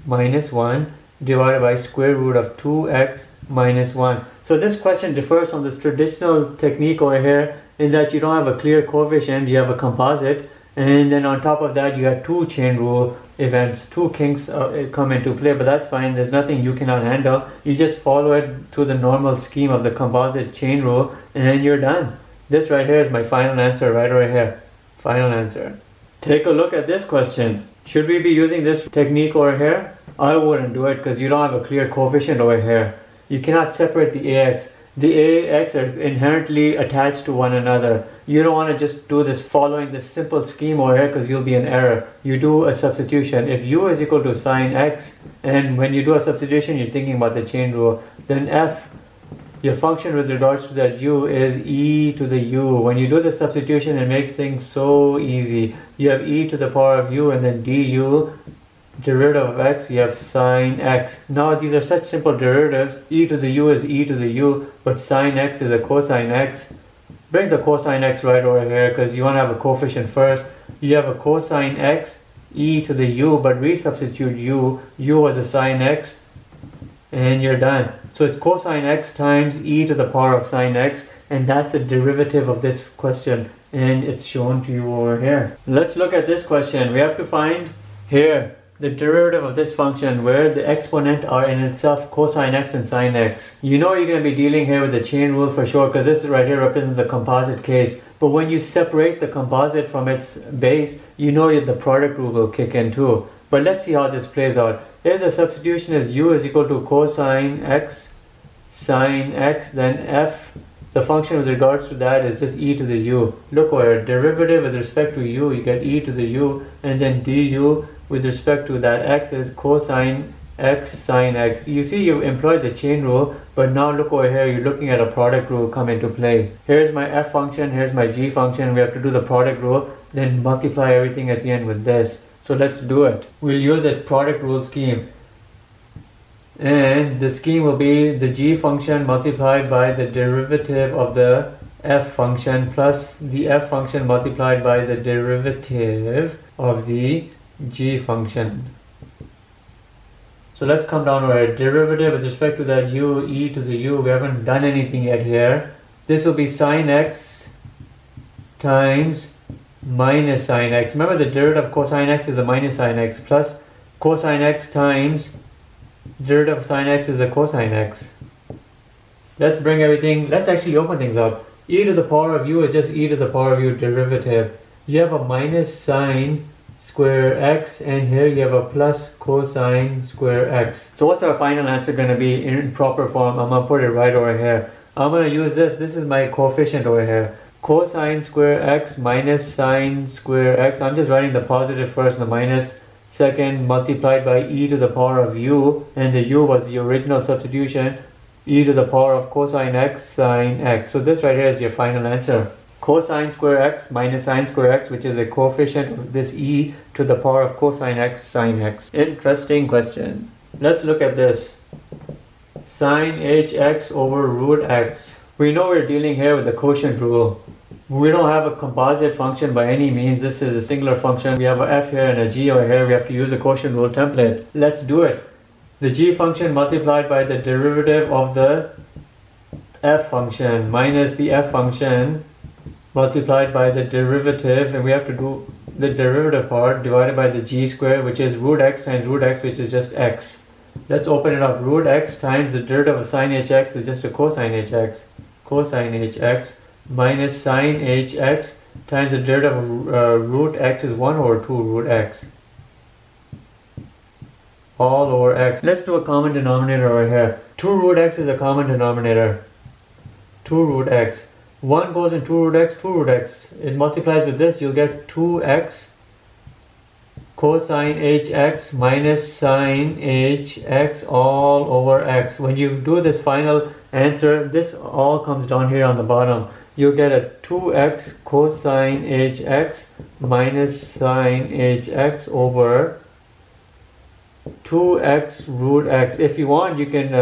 minus 1 divided by square root of 2x minus 1. So this question differs from this traditional technique over here in that you don't have a clear coefficient, you have a composite, and then on top of that you have 2 chain rule events, 2 kinks come into play, but that's fine. There's nothing you cannot handle. You just follow it to the normal scheme of the composite chain rule and then you're done. This right here is my final answer right over here. Final answer. Take a look at this question. Should we be using this technique over here? I wouldn't do it because you don't have a clear coefficient over here. You cannot separate the ax. The ax are inherently attached to one another. You don't want to just do this following this simple scheme over here because you'll be in error. You do a substitution. If u is equal to sine x, and when you do a substitution you're thinking about the chain rule, then f, your function with regards to that u, is e to the u. When you do the substitution, it makes things so easy. You have e to the power of u and then du, derivative of x, you have sine x. Now these are such simple derivatives. E to the u is e to the u, but sine x is a cosine x. Bring the cosine x right over here because you want to have a coefficient first. You have a cosine x, e to the u, but resubstitute u was a sine x, and you're done. So it's cosine x times e to the power of sine x, and that's the derivative of this question, and it's shown to you over here. Let's look at this question. We have to find here the derivative of this function where the exponent are in itself cosine x and sine x. You know you're going to be dealing here with the chain rule for sure because this right here represents a composite case. But when you separate the composite from its base, you know the product rule will kick in too. But let's see how this plays out. If the substitution is u is equal to cosine x sine x, then f, the function with regards to that is just e to the u. Look where derivative with respect to u, you get e to the u, and then du with respect to that x is cosine x sine x. You see you've employed the chain rule, but now look over here, you're looking at a product rule come into play. Here's my f function, here's my g function. We have to do the product rule, then multiply everything at the end with this. So let's do it. We'll use a product rule scheme. And the scheme will be the g function multiplied by the derivative of the f function plus the f function multiplied by the derivative of the g function. So let's come down to our derivative with respect to that u, e to the u. We haven't done anything yet here. This will be sine x times minus sine x. Remember, the derivative of cosine x is the minus sine x, plus cosine x times derivative of sine x is the cosine x. Let's bring everything, let's actually open things up. E to the power of u is just e to the power of u derivative. You have a minus sine square x, and here you have a plus cosine square x. So what's our final answer going to be in proper form? I'm going to put it right over here. I'm going to use this is my coefficient over here. Cosine square x minus sine square x. I'm just writing the positive first and the minus second, multiplied by e to the power of u, and the u was the original substitution, e to the power of cosine x sine x. So this right here is your final answer. Cosine square x minus sine square x, which is a coefficient of this e to the power of cosine x sine x. Interesting question. Let's look at this. Sine hx over root x. We know we're dealing here with the quotient rule. We don't have a composite function by any means. This is a singular function. We have a f here and a g over here. We have to use the quotient rule template. Let's do it. The g function multiplied by the derivative of the f function minus the f function multiplied by the derivative, and we have to do the derivative part divided by the g squared, which is root x times root x, which is just x. Let's open it up. Root x times the derivative of sine hx is just a cosine hx. Cosine hx minus sine hx times the derivative of root x is 1 over 2 root x. All over x. Let's do a common denominator over here. 2 root x is a common denominator. 2 root x. 1 goes in 2 root x, 2 root x. It multiplies with this, you'll get 2x cosine hx minus sine hx all over x. When you do this final answer, this all comes down here on the bottom. You'll get a 2x cosine hx minus sine hx over 2x root x. If you want, you can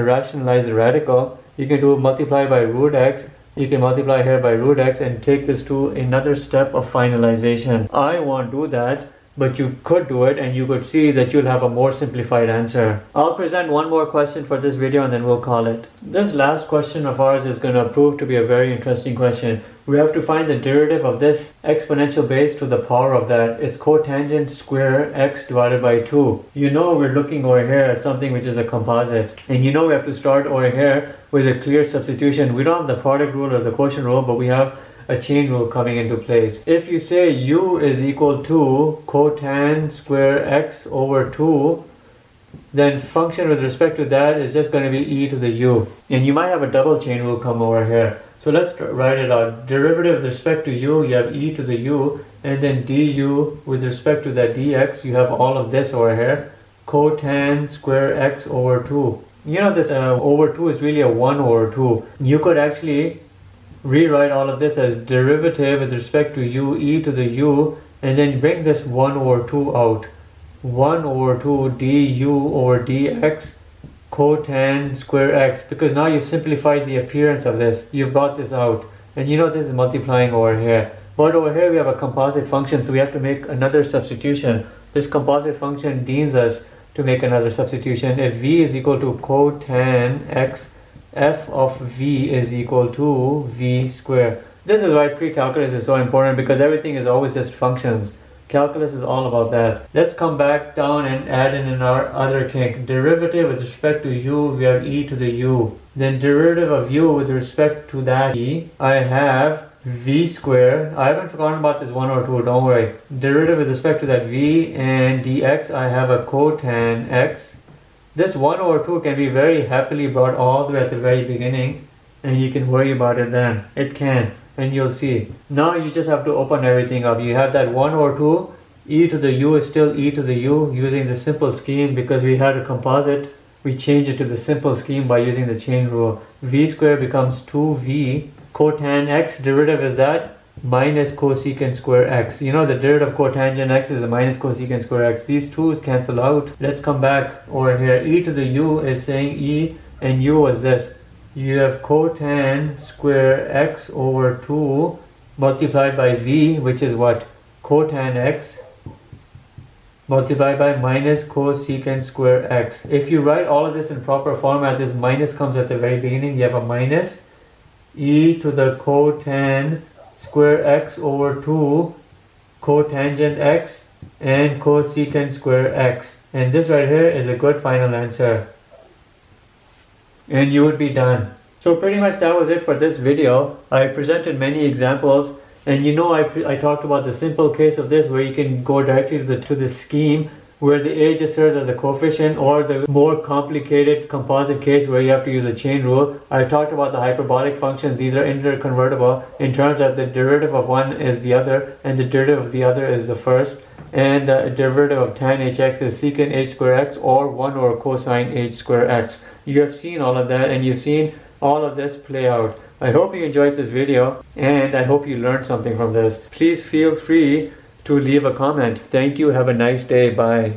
rationalize the radical. You can do multiply by root x. You can multiply here by root x and take this to another step of finalization. I won't do that, but you could do it, and you could see that you'll have a more simplified answer. I'll present one more question for this video and then we'll call it. This last question of ours is going to prove to be a very interesting question. We have to find the derivative of this exponential base to the power of that. It's cotangent square x divided by 2. You know we're looking over here at something which is a composite. And you know we have to start over here with a clear substitution. We don't have the product rule or the quotient rule, but we have a chain rule coming into place. If you say u is equal to cotan square x over 2, then function with respect to that is just going to be e to the u. And you might have a double chain rule come over here. So let's write it out. Derivative with respect to u, you have e to the u, and then du with respect to that dx, you have all of this over here. Cotan square x over 2. You know this over 2 is really a 1 over 2. You could actually rewrite all of this as derivative with respect to u, e to the u, and then bring this 1 over 2 out. 1 over 2 du over dx cotan square x, because now you've simplified the appearance of this. You've brought this out, and you know this is multiplying over here. But over here we have a composite function, so we have to make another substitution. This composite function deems us to make another substitution. If v is equal to cotan x, f of v is equal to v square. This is why precalculus is so important, because everything is always just functions. Calculus is all about that. Let's come back down and add in our other kink. Derivative with respect to u, we have e to the u. Then derivative of u with respect to that e, I have v squared. I haven't forgotten about this 1 or 2, don't worry. Derivative with respect to that v and dx, I have a cotan x. This 1 over 2 can be very happily brought all the way at the very beginning, and you can worry about it then. It can, and you'll see. Now you just have to open everything up. You have that 1 over 2, e to the u is still e to the u using the simple scheme, because we had a composite. We changed it to the simple scheme by using the chain rule. V squared becomes 2v. Cotan x, derivative is that minus cosecant square x. You know the derivative of cotangent x is a minus cosecant square x. These 2's cancel out. Let's come back over here. E to the u is saying e, and u was this. You have cotan square x over 2 multiplied by v, which is what? Cotan x multiplied by minus cosecant square x. If you write all of this in proper format, this minus comes at the very beginning. You have a minus e to the cotan square x over 2 cotangent x and cosecant square x. And this right here is a good final answer. And you would be done. So pretty much that was it for this video. I presented many examples, and I talked about the simple case of this where you can go directly to the scheme where the a just serves as a coefficient, or the more complicated composite case where you have to use a chain rule. I talked about the hyperbolic functions. These are interconvertible in terms that the derivative of one is the other and the derivative of the other is the first, and the derivative of tan hx is secant h square x or 1 over cosine h square x. You have seen all of that, and you've seen all of this play out. I hope you enjoyed this video, and I hope you learned something from this. Please feel free to leave a comment. Thank you. Have a nice day. Bye.